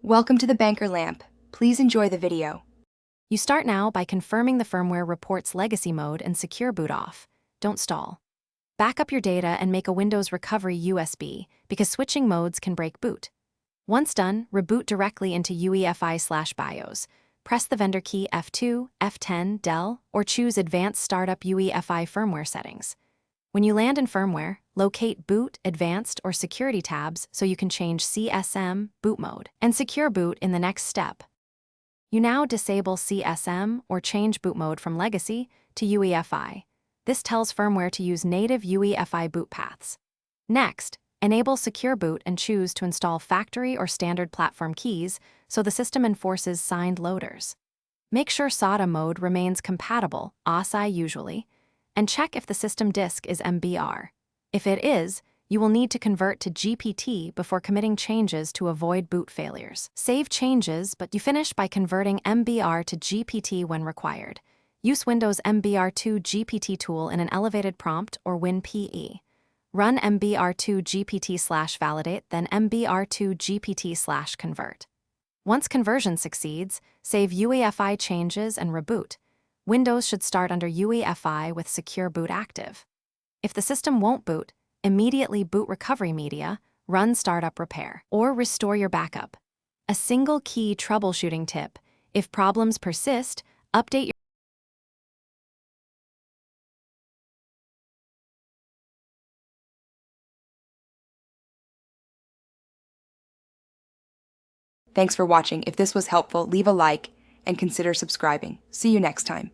Welcome to the Banker Lamp. Please enjoy the video. You start now by confirming the firmware reports legacy mode and secure boot off. Don't stall. Back up your data and make a Windows recovery USB, because switching modes can break boot. Once done, reboot directly into UEFI/BIOS. Press the vendor key F2, F10, Del, or choose Advanced Startup UEFI firmware settings. When you land in firmware, locate Boot, Advanced, or Security tabs so you can change CSM, boot mode, and secure boot in the next step. You now disable CSM or change boot mode from Legacy to UEFI. This tells firmware to use native UEFI boot paths. Next, enable Secure Boot and choose to install factory or standard platform keys so the system enforces signed loaders. Make sure SATA mode remains compatible, ASI usually, and check if the system disk is MBR. If it is, you will need to convert to GPT before committing changes to avoid boot failures. Save changes, but you finish by converting MBR to GPT when required. Use Windows MBR2 GPT tool in an elevated prompt or WinPE. Run MBR2 GPT/validate, then MBR2 GPT/convert. Once conversion succeeds, save UEFI changes and reboot. Windows should start under UEFI with Secure Boot active. If the system won't boot, immediately boot recovery media, run startup repair, or restore your backup. A single key troubleshooting tip: if problems persist, update your Thanks for watching. If this was helpful, leave a like and consider subscribing. See you next time.